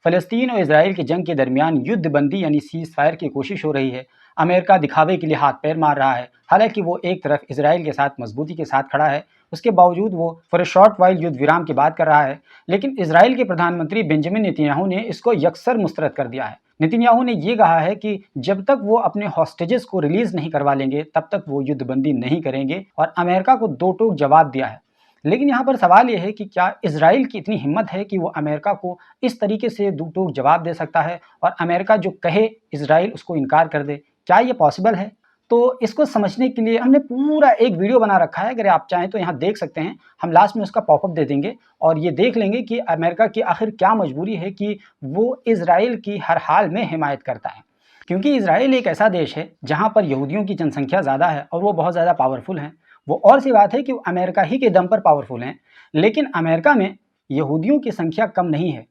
फ़लस्तीन और इजराइल की जंग के दरमियान युद्धबंदी यानी सीज़ फायर की कोशिश हो रही है। अमेरिका दिखावे के लिए हाथ पैर मार रहा है। हालांकि वो एक तरफ इजराइल के साथ मजबूती के साथ खड़ा है, उसके बावजूद वो फॉर ए शॉर्ट वाइल युद्ध विराम की बात कर रहा है। लेकिन इजराइल के प्रधानमंत्री बेंजामिन नेतन्याहू ने इसको यकसर मुस्तरद कर दिया है। नेतन्याहू ने यह कहा है कि जब तक वो अपने हॉस्टेजेस को रिलीज नहीं करवा लेंगे तब तक वो युद्धबंदी नहीं करेंगे, और अमेरिका को दो टोक जवाब दिया है। लेकिन यहाँ पर सवाल यह है कि क्या इजराइल की इतनी हिम्मत है कि वो अमेरिका को इस तरीके से दो टोक जवाब दे सकता है और अमेरिका जो कहे इजराइल उसको इनकार कर दे? क्या ये पॉसिबल है? तो इसको समझने के लिए हमने पूरा एक वीडियो बना रखा है, अगर आप चाहें तो यहाँ देख सकते हैं। हम लास्ट में उसका पॉपअप दे देंगे और ये देख लेंगे कि अमेरिका की आखिर क्या मजबूरी है कि वो इजराइल की हर हाल में हिमायत करता है। क्योंकि इजराइल एक ऐसा देश है जहाँ पर यहूदियों की जनसंख्या ज़्यादा है और वो बहुत ज़्यादा पावरफुल हैं। वो और सी बात है कि वो अमेरिका ही के दम पर पावरफुल हैं, लेकिन अमेरिका में यहूदियों की संख्या कम नहीं है।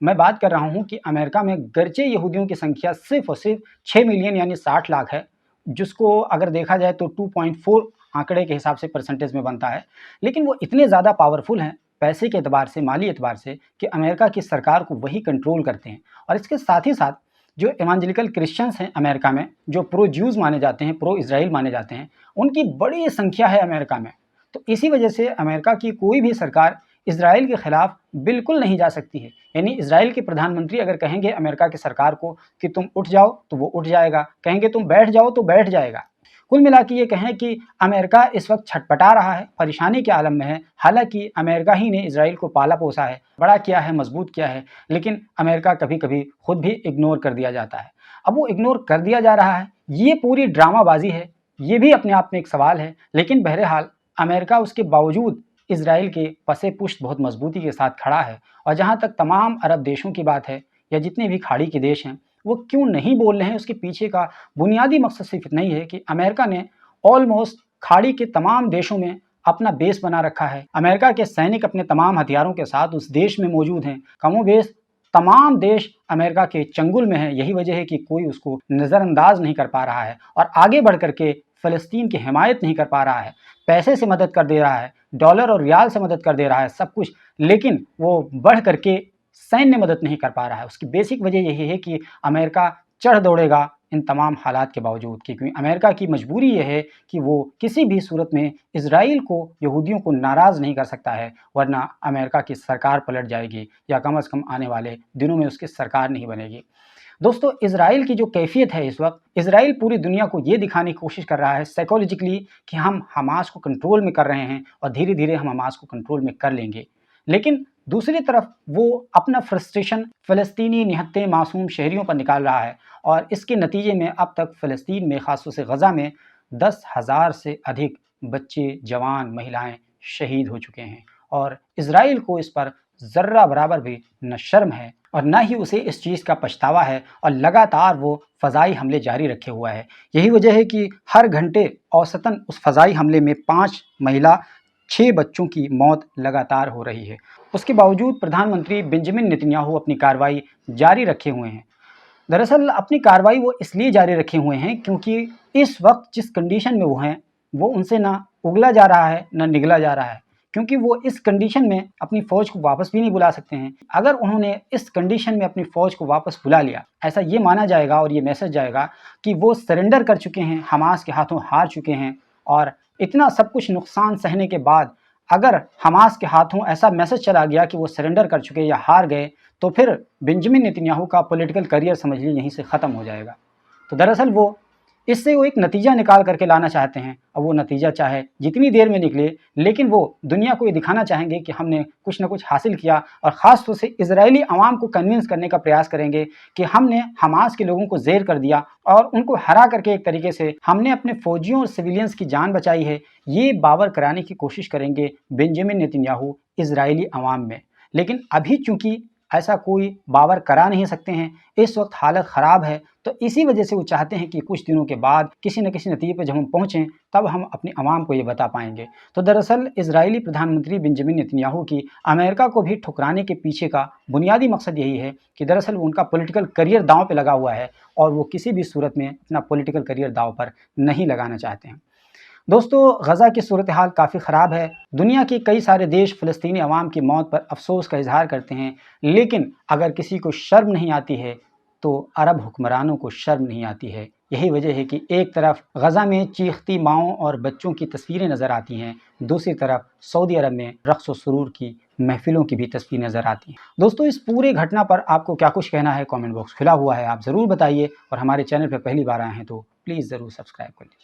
मैं बात कर रहा हूँ कि अमेरिका में गर्चे यहूदियों की संख्या सिर्फ और सिर्फ 6 मिलियन यानी 60 लाख है, जिसको अगर देखा जाए तो 2.4 आंकड़े के हिसाब से परसेंटेज में बनता है। लेकिन वो इतने ज़्यादा पावरफुल हैं पैसे के एतबार से, माली एतबार से, कि अमेरिका की सरकार को वही कंट्रोल करते हैं। और इसके साथ ही साथ जो एवांजेलिकल क्रिश्चियंस हैं अमेरिका में, जो प्रो ज्यूज़ माने जाते हैं, प्रो इजराइल माने जाते हैं, उनकी बड़ी संख्या है अमेरिका में। तो इसी वजह से अमेरिका की कोई भी सरकार इजराइल के खिलाफ बिल्कुल नहीं जा सकती है। यानी इजराइल के प्रधानमंत्री अगर कहेंगे अमेरिका की सरकार को कि तुम उठ जाओ तो वो उठ जाएगा, कहेंगे तुम बैठ जाओ तो बैठ जाएगा। कुल मिला के ये कहें कि अमेरिका इस वक्त छटपटा रहा है, परेशानी के आलम में है। हालांकि अमेरिका ही ने इजराइल को पाला पोसा है, बड़ा किया है, मजबूत किया है, लेकिन अमेरिका कभी कभी खुद भी इग्नोर कर दिया जाता है। अब वो इग्नोर कर दिया जा रहा है, ये पूरी ड्रामाबाजी है, ये भी अपने आप में एक सवाल है। लेकिन बहरहाल अमेरिका उसके बावजूद इजराइल के पसे पुष्ट बहुत मजबूती के साथ खड़ा है। और जहाँ तक तमाम अरब देशों की बात है या जितने भी खाड़ी के देश हैं वो क्यों नहीं बोल रहे हैं, उसके पीछे का बुनियादी मकसद सिर्फ इतना ही है कि अमेरिका ने ऑलमोस्ट खाड़ी के तमाम देशों में अपना बेस बना रखा है। अमेरिका के सैनिक अपने तमाम हथियारों के साथ उस देश में मौजूद हैं। कमोबेश तमाम देश अमेरिका के चंगुल में है। यही वजह है कि कोई उसको नज़रअंदाज नहीं कर पा रहा है और आगे बढ़ करके फ़लस्तीन की हिमायत नहीं कर पा रहा है। पैसे से मदद कर दे रहा है, डॉलर और रियाल से मदद कर दे रहा है, सब कुछ, लेकिन वो बढ़ करके सैन्य मदद नहीं कर पा रहा है। उसकी बेसिक वजह यही है कि अमेरिका चढ़ दौड़ेगा इन तमाम हालात के बावजूद, क्योंकि अमेरिका की मजबूरी यह है कि वो किसी भी सूरत में इजराइल को, यहूदियों को नाराज़ नहीं कर सकता है, वरना अमेरिका की सरकार पलट जाएगी या कम अज़ कम आने वाले दिनों में उसकी सरकार नहीं बनेगी। दोस्तों, इजराइल की जो कैफियत है इस वक्त, इजराइल पूरी दुनिया को ये दिखाने की कोशिश कर रहा है साइकोलॉजिकली कि हम हमास को कंट्रोल में कर रहे हैं और धीरे धीरे हम हमास को कंट्रोल में कर लेंगे। लेकिन दूसरी तरफ वो अपना फ्रस्ट्रेशन फ़लस्तीनी निहत्ते मासूम शहरियों पर निकाल रहा है और इसके नतीजे में अब तक फ़लस्तीन में, ख़ासतौर से गज़ा में 10,000 से अधिक बच्चे, जवान, महिलाएं शहीद हो चुके हैं। और इजराइल को इस पर ज़र्रा बराबर भी न शर्म है और ना ही उसे इस चीज़ का पछतावा है, और लगातार वो फ़ज़ाई हमले जारी रखे हुआ है। यही वजह है कि हर घंटे औसतन उस फ़ज़ाई हमले में 5 महिला, 6 बच्चों की मौत लगातार हो रही है। उसके बावजूद प्रधानमंत्री बेंजामिन नेतन्याहू अपनी कार्रवाई जारी रखे हुए हैं। दरअसल अपनी कार्रवाई वो इसलिए जारी रखे हुए हैं क्योंकि इस वक्त जिस कंडीशन में वो हैं, वो उनसे ना उगला जा रहा है ना निगला जा रहा है। क्योंकि वो इस कंडीशन में अपनी फ़ौज को वापस भी नहीं बुला सकते हैं। अगर उन्होंने इस कंडीशन में अपनी फ़ौज को वापस बुला लिया, ऐसा ये माना जाएगा और ये मैसेज जाएगा कि वो सरेंडर कर चुके हैं, हमास के हाथों हार चुके हैं। और इतना सब कुछ नुकसान सहने के बाद अगर हमास के हाथों ऐसा मैसेज चला गया कि वो सरेंडर कर चुके या हार गए, तो फिर बेंजामिन नेतन्याहू का पॉलिटिकल करियर समझ लीजिए यहीं से ख़त्म हो जाएगा। तो दरअसल वो इससे वो एक नतीजा निकाल करके लाना चाहते हैं। अब वो नतीजा चाहे जितनी देर में निकले, लेकिन वो दुनिया को ये दिखाना चाहेंगे कि हमने कुछ ना कुछ हासिल किया, और ख़ास तौर से इजरायली आवाम को कन्विंस करने का प्रयास करेंगे कि हमने हमास के लोगों को ज़ेर कर दिया और उनको हरा करके एक तरीके से हमने अपने फ़ौजियों और सिविलियंस की जान बचाई है। ये बावर कराने की कोशिश करेंगे बेंजामिन नेतन्याहू इजरायली आवाम में। लेकिन अभी चूँकि ऐसा कोई बावर करा नहीं सकते हैं, इस वक्त हालत ख़राब है, तो इसी वजह से वो चाहते हैं कि कुछ दिनों के बाद किसी न किसी नतीजे पर जब हम पहुँचें तब हम अपनी आवाम को ये बता पाएंगे। तो दरअसल इजरायली प्रधानमंत्री बेंजामिन नेतन्याहू की अमेरिका को भी ठुकराने के पीछे का बुनियादी मकसद यही है कि दरअसल उनका पॉलिटिकल करियर दांव पे लगा हुआ है और वो किसी भी सूरत में अपना पॉलिटिकल करियर दांव पर नहीं लगाना चाहते हैं। दोस्तों, गज़ा की सूरत हाल काफ़ी ख़राब है। दुनिया के कई सारे देश फ़लस्तीनी अवाम की मौत पर अफ़सोस का इज़हार करते हैं, लेकिन अगर किसी को शर्म नहीं आती है, तो अरब हुक्मरानों को शर्म नहीं आती है। यही वजह है कि एक तरफ गज़ा में चीखती माँओं और बच्चों की तस्वीरें नज़र आती हैं, दूसरी तरफ सऊदी अरब में रक़्स व सुरूर की महफ़िलों की भी तस्वीरें नज़र आती हैं। दोस्तों, इस पूरे घटना पर आपको क्या कुछ कहना है? कमेंट बॉक्स खुला हुआ है, आप ज़रूर बताइए और हमारे चैनल पर पहली बार आए हैं तो प्लीज़ ज़रूर सब्सक्राइब कर लीजिए।